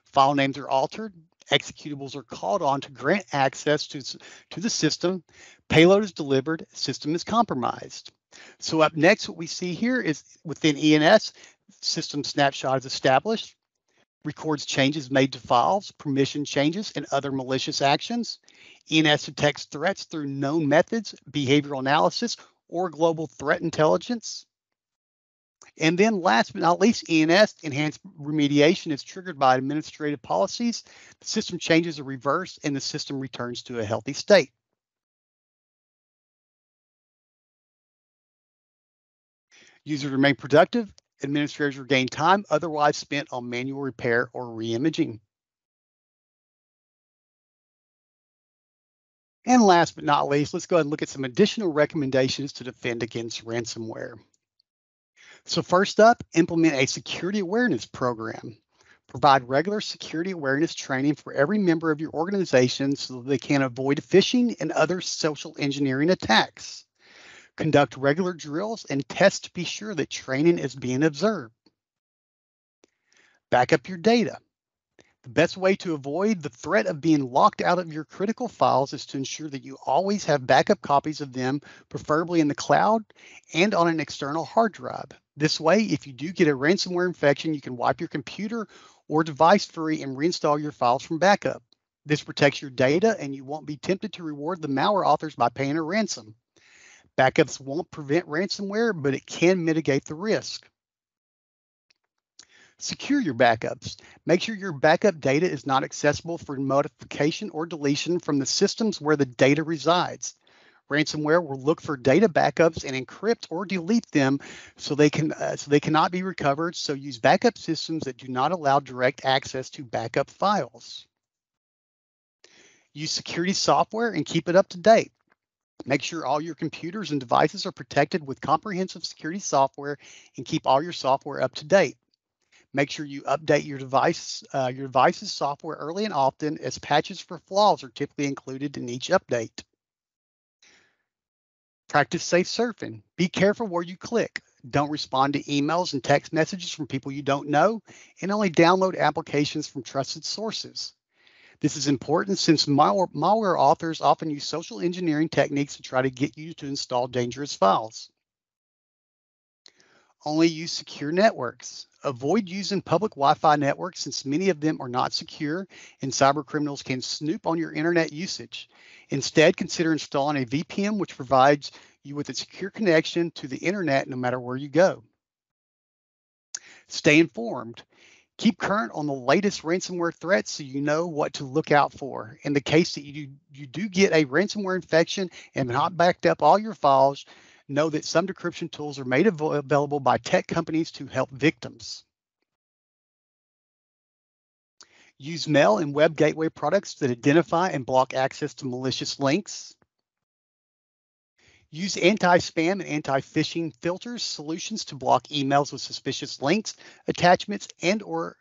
file names are altered, executables are called on to grant access to the system, payload is delivered, system is compromised. So up next, what we see here is within ENS, system snapshot is established, records changes made to files, permission changes, and other malicious actions. ENS detects threats through known methods, behavioral analysis, or global threat intelligence. And then last but not least, ENS, enhanced remediation, is triggered by administrative policies. The system changes are reversed and the system returns to a healthy state. Users remain productive, administrators regain time otherwise spent on manual repair or reimaging. And last but not least, let's go ahead and look at some additional recommendations to defend against ransomware. So first up, implement a security awareness program. Provide regular security awareness training for every member of your organization so that they can avoid phishing and other social engineering attacks. Conduct regular drills and test to be sure that training is being observed. Back up your data. The best way to avoid the threat of being locked out of your critical files is to ensure that you always have backup copies of them, preferably in the cloud and on an external hard drive. This way, if you do get a ransomware infection, you can wipe your computer or device free and reinstall your files from backup. This protects your data and you won't be tempted to reward the malware authors by paying a ransom. Backups won't prevent ransomware, but it can mitigate the risk. Secure your backups. Make sure your backup data is not accessible for modification or deletion from the systems where the data resides. Ransomware will look for data backups and encrypt or delete them so they cannot be recovered. So use backup systems that do not allow direct access to backup files. Use security software and keep it up to date. Make sure all your computers and devices are protected with comprehensive security software and keep all your software up to date. Make sure you update your device's software early and often, as patches for flaws are typically included in each update. Practice safe surfing. Be careful where you click. Don't respond to emails and text messages from people you don't know, and only download applications from trusted sources. This is important since malware authors often use social engineering techniques to try to get you to install dangerous files. Only use secure networks. Avoid using public Wi-Fi networks since many of them are not secure and cyber criminals can snoop on your internet usage. Instead, consider installing a VPN which provides you with a secure connection to the internet no matter where you go. Stay informed. Keep current on the latest ransomware threats so you know what to look out for. In the case that you do get a ransomware infection and not backed up all your files, know that some decryption tools are made available by tech companies to help victims. Use mail and web gateway products that identify and block access to malicious links. Use anti-spam and anti-phishing filters solutions to block emails with suspicious links, attachments, and/or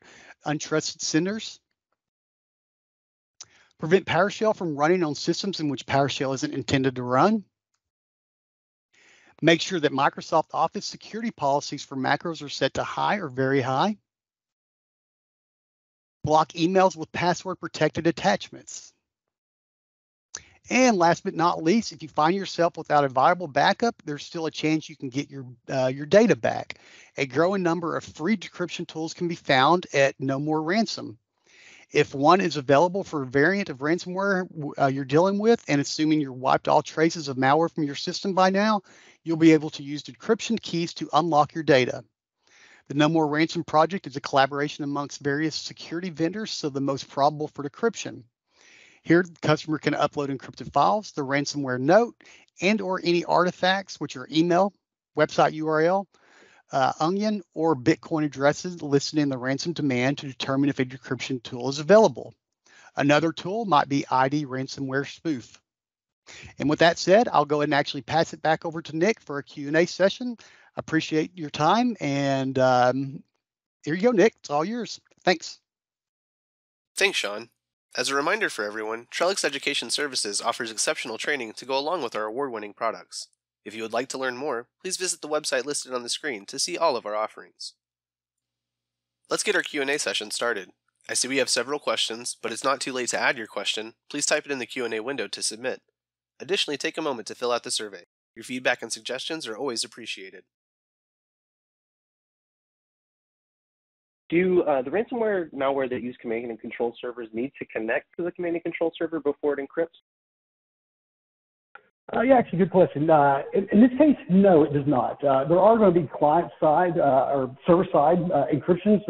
untrusted senders. Prevent PowerShell from running on systems in which PowerShell isn't intended to run. Make sure that Microsoft Office security policies for macros are set to high or very high. Block emails with password protected attachments. And last but not least, if you find yourself without a viable backup, there's still a chance you can get your data back. A growing number of free decryption tools can be found at No More Ransom. If one is available for a variant of ransomware you're dealing with, and assuming you've wiped all traces of malware from your system by now, you'll be able to use decryption keys to unlock your data. The No More Ransom project is a collaboration amongst various security vendors, so the most probable for decryption. Here, the customer can upload encrypted files, the ransomware note, and/or any artifacts, which are email, website URL, onion, or Bitcoin addresses listed in the ransom demand to determine if a decryption tool is available. Another tool might be ID ransomware spoof. And with that said, I'll go ahead and actually pass it back over to Nick for a Q&A session. I appreciate your time, and here you go, Nick. It's all yours. Thanks. Thanks, Sean. As a reminder for everyone, Trellix Education Services offers exceptional training to go along with our award-winning products. If you would like to learn more, please visit the website listed on the screen to see all of our offerings. Let's get our Q&A session started. I see we have several questions, but it's not too late to add your question. Please type it in the Q&A window to submit. Additionally, take a moment to fill out the survey. Your feedback and suggestions are always appreciated. Do the ransomware malware that use command and control servers need to connect to the command and control server before it encrypts? Yeah, actually, good question. In this case, no, it does not. There are going to be client-side or server-side encryptions.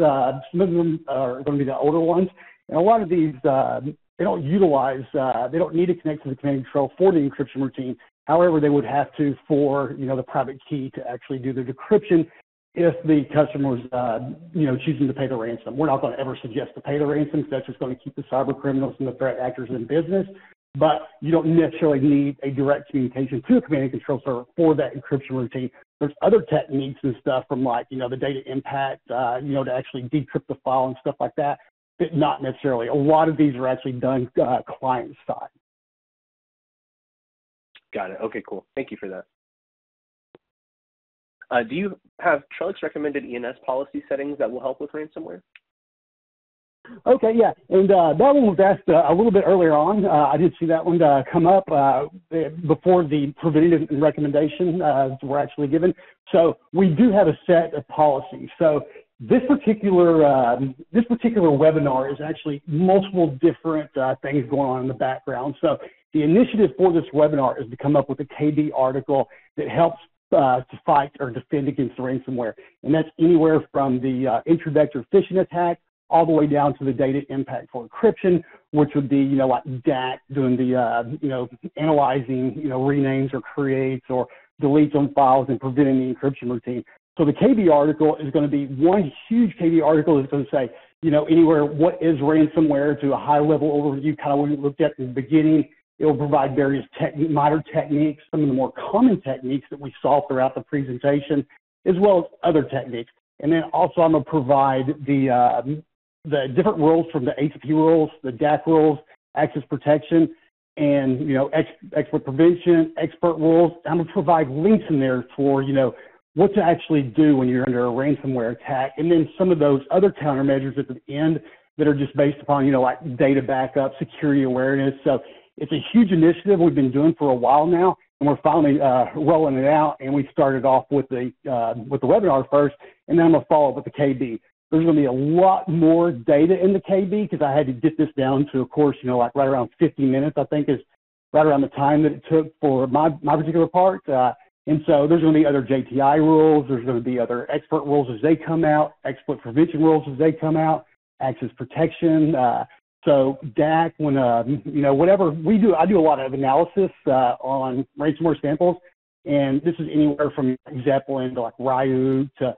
Some of them are going to be the older ones. And a lot of these, they don't utilize, they don't need to connect to the command and control for the encryption routine. However, they would have to for, the private key to actually do the decryption if the customer was, choosing to pay the ransom. We're not going to ever suggest to pay the ransom because that's just going to keep the cyber criminals and the threat actors in business. But you don't necessarily need a direct communication to a command and control server for that encryption routine. There's other techniques and stuff from like, the data impact, to actually decrypt the file and stuff like that, but not necessarily. A lot of these are actually done client side. Got it. Okay, cool. Thank you for that. Do you have Trellix recommended ENS policy settings that will help with ransomware? Okay, yeah, and that one was asked a little bit earlier on. I did see that one come up before the preventative recommendation were actually given. So we do have a set of policies. So this particular webinar is actually multiple different things going on in the background. So the initiative for this webinar is to come up with a KB article that helps to fight or defend against ransomware, and that's anywhere from the introductory phishing attack all the way down to the data impact for encryption, which would be, like DAC doing the, analyzing, renames or creates or deletes on files and preventing the encryption routine. So the KB article is going to be one huge KB article that's going to say, anywhere what is ransomware to a high level overview, kind of what we looked at in the beginning. It will provide various minor techniques, some of the more common techniques that we saw throughout the presentation, as well as other techniques. And then also I'm going to provide the different rules from the ATP rules, the DAC rules, access protection, and, exploit prevention, expert rules. I'm going to provide links in there for, what to actually do when you're under a ransomware attack. And then some of those other countermeasures at the end that are just based upon, like data backup, security awareness. So it's a huge initiative we've been doing for a while now, and we're finally rolling it out. And we started off with the webinar first, and then I'm going to follow up with the KB. There's going to be a lot more data in the KB because I had to get this down to, of course, like right around 50 minutes, I think is right around the time that it took for my particular part. And so there's going to be other JTI rules. There's going to be other expert rules as they come out, exploit prevention rules as they come out, access protection. So DAC, when, whatever we do, I do a lot of analysis on ransomware samples. And this is anywhere from example into like Ryu to,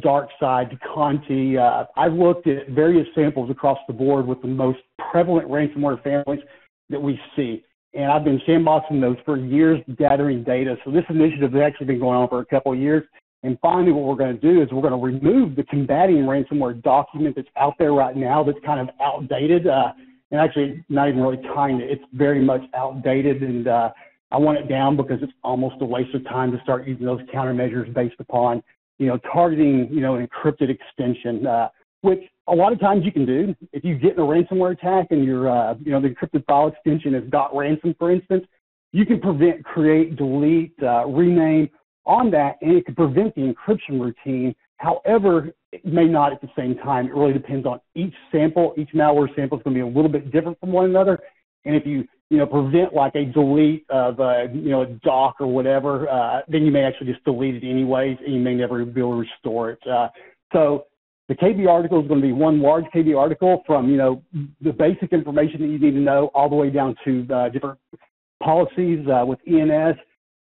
dark side to Conti. I've looked at various samples across the board with the most prevalent ransomware families that we see. And I've been sandboxing those for years, gathering data. So this initiative has actually been going on for a couple of years. And finally, what we're going to do is we're going to remove the combating ransomware document that's out there right now that's kind of outdated. And actually, not even really kind of, it's very much outdated. And I want it down because it's almost a waste of time to start using those countermeasures based upon, targeting, an encrypted extension, which a lot of times you can do. If you get in a ransomware attack and your, the encrypted file extension is .ransom, for instance, you can prevent, create, delete, rename on that, and it can prevent the encryption routine. However, it may not at the same time. It really depends on each sample. Each malware sample is going to be a little bit different from one another. And if you, prevent like a delete of, a doc or whatever, then you may actually just delete it anyways, and you may never be able to restore it. So the KB article is going to be one large KB article from, the basic information that you need to know all the way down to different policies with ENS.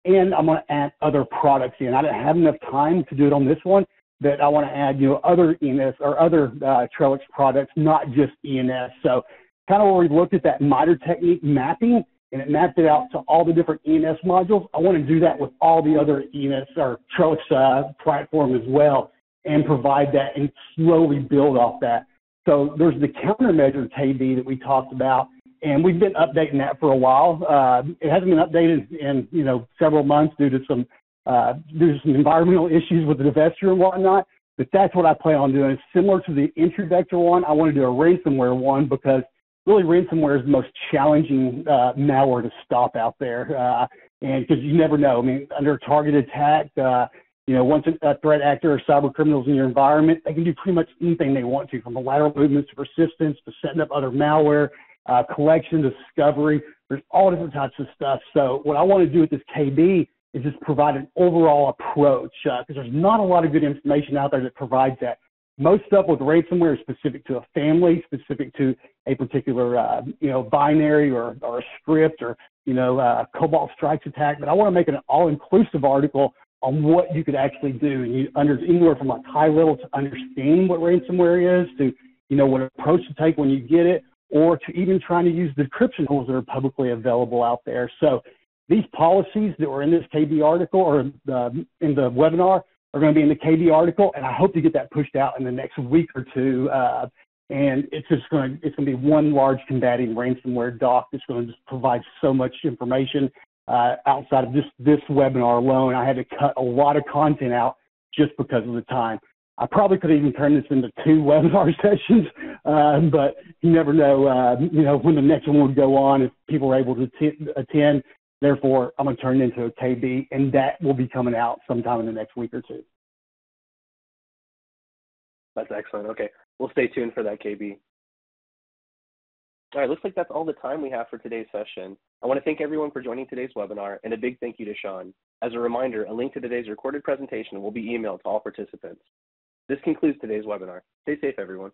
And I'm going to add other products in. I didn't have enough time to do it on this one, but I want to add, other ENS or other Trellix products, not just ENS. So kind of where we looked at that MITRE technique mapping, and it mapped it out to all the different ENS modules. I want to do that with all the other ENS or Trellix platform as well, and provide that and slowly build off that. So there's the countermeasure KB that we talked about, and we've been updating that for a while. It hasn't been updated in several months due to some environmental issues with the divestiture and whatnot. But that's what I plan on doing. It's similar to the entry vector one. I want to do a ransomware one because really ransomware is the most challenging malware to stop out there, and because you never know. I mean, under a targeted attack. Once a threat actor or cyber criminals in your environment, they can do pretty much anything they want to, from the lateral movements to persistence to setting up other malware, collection, discovery. There's all different types of stuff. So what I want to do with this KB is just provide an overall approach, because there's not a lot of good information out there that provides that. Most stuff with ransomware is specific to a family, specific to a particular, binary or a script or, Cobalt Strikes attack. But I want to make an all-inclusive article on what you could actually do, and anywhere from like high level to understanding what ransomware is, to what approach to take when you get it, or to even trying to use the decryption tools that are publicly available out there. So these policies that were in this KB article or in the webinar are going to be in the KB article, and I hope to get that pushed out in the next week or two. And it's going to be one large combating ransomware doc that's going to just provide so much information. Outside of this webinar alone, I had to cut a lot of content out just because of the time. I probably could have even turned this into 2 webinar sessions, but you never know, when the next one would go on if people are able to attend. Therefore, I'm going to turn it into a KB, and that will be coming out sometime in the next week or 2. That's excellent. Okay, we'll stay tuned for that KB. All right, looks like that's all the time we have for today's session. I want to thank everyone for joining today's webinar, and a big thank you to Sean. As a reminder, a link to today's recorded presentation will be emailed to all participants. This concludes today's webinar. Stay safe, everyone.